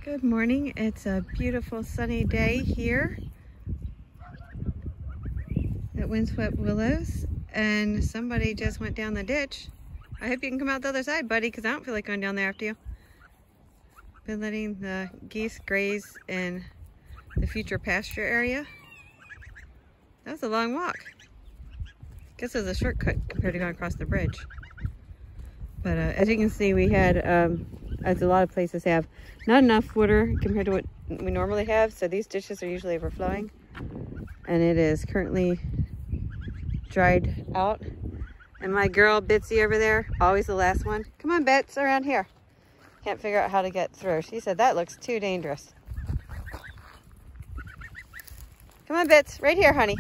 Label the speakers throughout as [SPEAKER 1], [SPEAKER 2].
[SPEAKER 1] Good morning. It's a beautiful sunny day here at Windswept Willows, and somebody just went down the ditch. I hope you can come out the other side, buddy, because I don't feel like going down there after you. Been letting the geese graze in the future pasture area. That was a long walk. Guess it was a shortcut compared to going across the bridge. But as you can see, we had, as a lot of places have, not enough water compared to what we normally have. So these ditches are usually overflowing. And it is currently dried out. And my girl, Bitsy, over there, always the last one. Come on, Bits, around here. Can't figure out how to get through. She said, that looks too dangerous. Come on, Bits, right here, honey.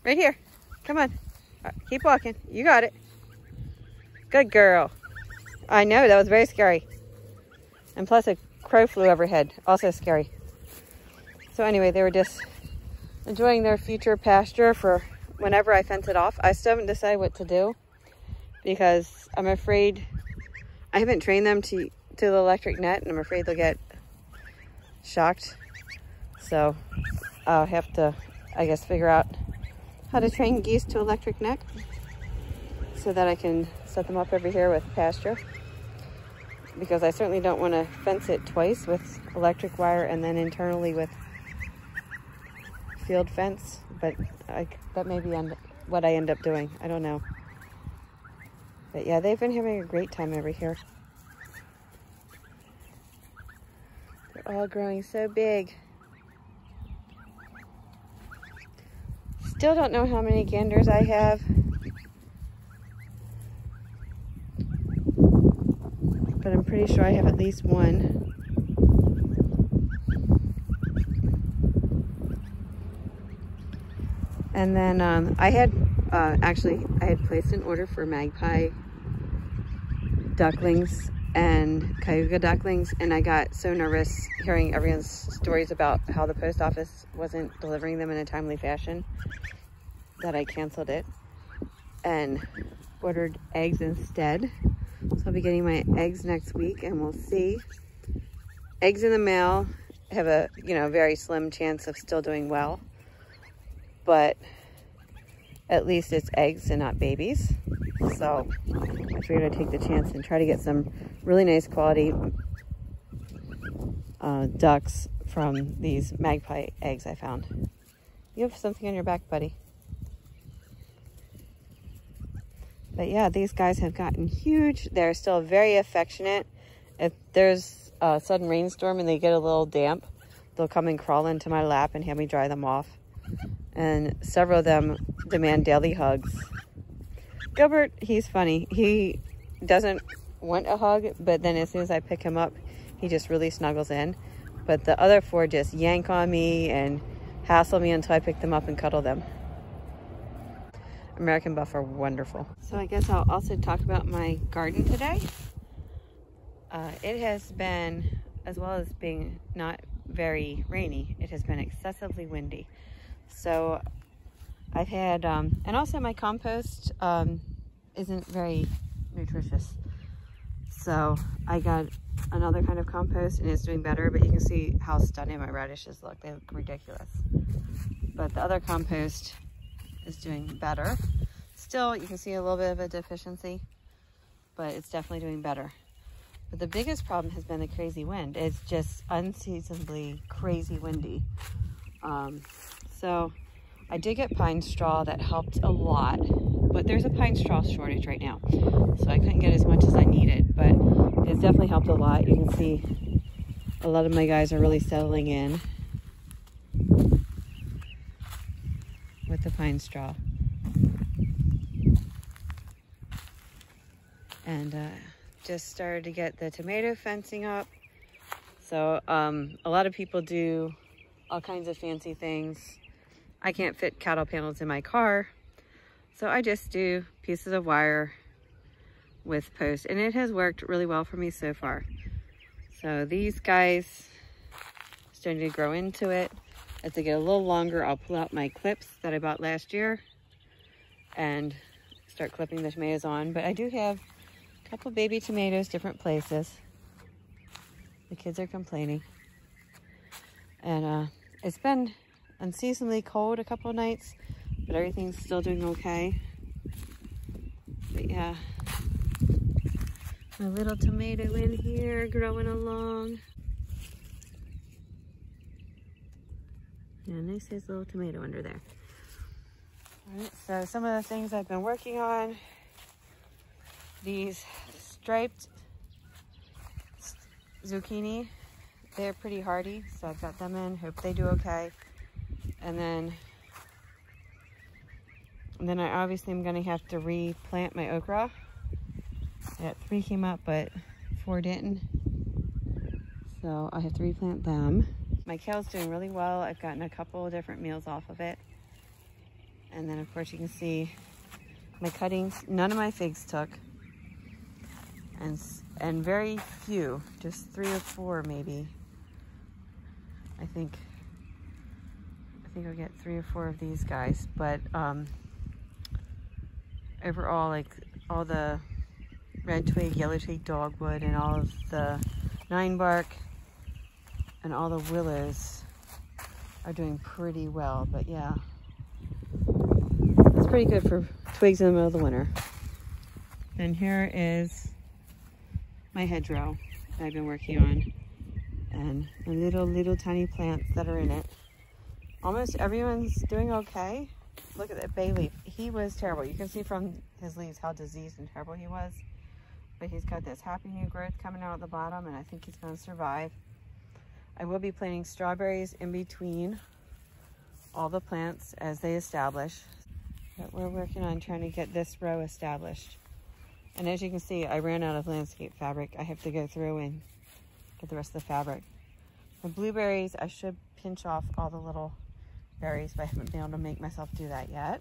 [SPEAKER 1] Right here. Come on. All right, keep walking. You got it. Good girl. I know, that was very scary. And plus a crow flew overhead, also scary. So anyway, they were just enjoying their future pasture for whenever I fence it off. I still haven't decided what to do because I'm afraid, I haven't trained them to the electric net, and I'm afraid they'll get shocked. So I'll have to, I guess, figure out how to train geese to electric net so that I can set them up over here with pasture, because I certainly don't want to fence it twice with electric wire and then internally with field fence, but that may be what I end up doing. I don't know. But yeah, they've been having a great time over here. They're all growing so big. Still don't know how many ganders I have. But I'm pretty sure I have at least one. And then I had placed an order for magpie ducklings and cayuga ducklings, and I got so nervous hearing everyone's stories about how the post office wasn't delivering them in a timely fashion that I canceled it and ordered eggs instead. So I'll be getting my eggs next week, and we'll see. Eggs in the mail have a, very slim chance of still doing well, but at least it's eggs and not babies. So I figured I'd take the chance and try to get some really nice quality ducks from these magpie eggs I found. You have something on your back, buddy. But yeah, these guys have gotten huge. They're still very affectionate. If there's a sudden rainstorm and they get a little damp, they'll come and crawl into my lap and have me dry them off. And several of them demand daily hugs. Gilbert, he's funny. He doesn't want a hug, but then as soon as I pick him up, he just really snuggles in. But the other four just yank on me and hassle me until I pick them up and cuddle them. American Buff are wonderful. So I guess I'll also talk about my garden today. It has been, as well as being not very rainy, it has been excessively windy. So I've had, and also my compost isn't very nutritious. So I got another kind of compost and it's doing better, but you can see how stunning my radishes look. They look ridiculous. But the other compost is doing better. Still, you can see a little bit of a deficiency, but it's definitely doing better. But the biggest problem has been the crazy wind. It's just unseasonably crazy windy. So I did get pine straw that helped a lot, but there's a pine straw shortage right now. So I couldn't get as much as I needed, but it's definitely helped a lot. You can see a lot of my guys are really settling in with the pine straw. And just started to get the tomato fencing up. So a lot of people do all kinds of fancy things. I can't fit cattle panels in my car, so I just do pieces of wire with posts, and it has worked really well for me so far. So these guys starting to grow into it. As they get a little longer, I'll pull out my clips that I bought last year and start clipping the tomatoes on. But I do have a couple baby tomatoes different places. The kids are complaining. And it's been unseasonably cold a couple of nights, but everything's still doing okay. But yeah, my little tomato in here growing along. Yeah, nice sized little tomato under there. All right, so some of the things I've been working on, these striped zucchini, they're pretty hardy, so I've got them in. Hope they do okay. And then I obviously am going to have to replant my okra. Yeah, 3 came up, but 4 didn't. So I have to replant them. My kale's doing really well. I've gotten a couple of different meals off of it. And then of course you can see my cuttings. None of my figs took. And very few, just 3 or 4 maybe. I think I'll get 3 or 4 of these guys, but overall, like all the red twig, yellow twig, dogwood, and all of the 9-bark and all the willows are doing pretty well. But yeah, it's pretty good for twigs in the middle of the winter. And here is my hedgerow that I've been working on, and the little tiny plants that are in it. Almost everyone's doing okay. Look at that bay leaf. He was terrible. You can see from his leaves how diseased and terrible he was. But he's got this happy new growth coming out at the bottom, and I think he's going to survive. I will be planting strawberries in between all the plants as they establish. But we're working on trying to get this row established. And as you can see, I ran out of landscape fabric. I have to go through and get the rest of the fabric. The blueberries, I should pinch off all the little berries, but I haven't been able to make myself do that yet.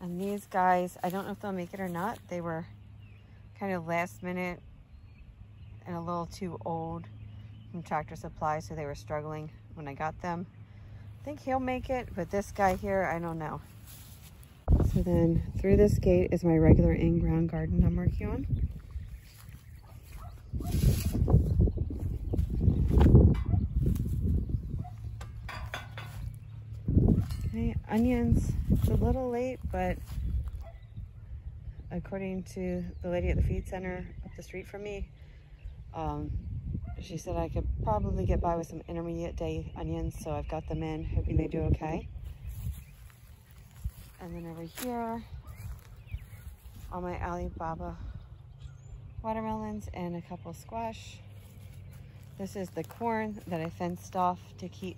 [SPEAKER 1] And these guys, I don't know if they'll make it or not. They were kind of last minute and a little too old from Tractor Supply, so they were struggling when I got them. I think he'll make it, but this guy here, I don't know. So then through this gate is my regular in-ground garden I'm working on. Okay, onions, it's a little late, but according to the lady at the feed center up the street from me, she said I could probably get by with some intermediate day onions, so I've got them in, hoping they do okay. And then over here, all my Alibaba watermelons and a couple squash. This is the corn that I fenced off to keep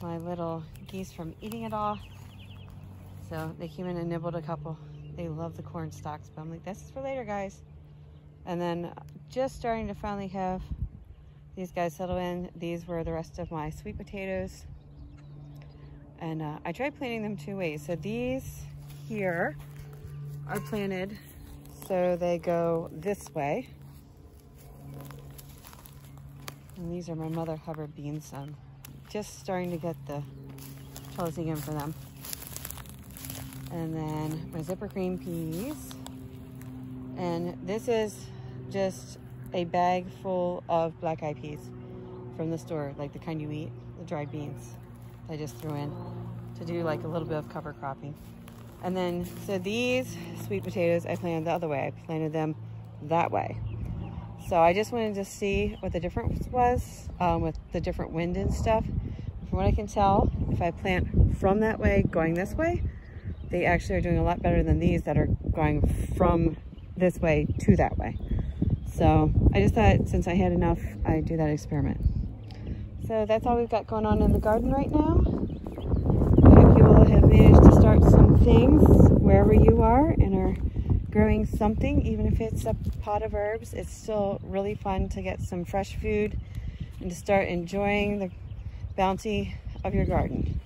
[SPEAKER 1] my little geese from eating it all. So they came in and nibbled a couple. They love the corn stalks, but I'm like, this is for later, guys. And then just starting to finally have these guys settle in. These were the rest of my sweet potatoes. And I tried planting them 2 ways. So these here are planted so they go this way. And these are my Mother Hubbard beans. So I'm just starting to get the trellising in for them. And then my zipper green peas. And this is just a bag full of black eyed peas from the store, like the kind you eat, the dried beans. I just threw in to do like a little bit of cover cropping. And then, so these sweet potatoes, I planted the other way. I planted them that way. So I just wanted to see what the difference was with the different wind and stuff. From what I can tell, if I plant from that way going this way, they actually are doing a lot better than these that are going from this way to that way. So I just thought since I had enough, I'd do that experiment. So that's all we've got going on in the garden right now. I hope you will have managed to start some things wherever you are and are growing something, even if it's a pot of herbs. It's still really fun to get some fresh food and to start enjoying the bounty of your garden.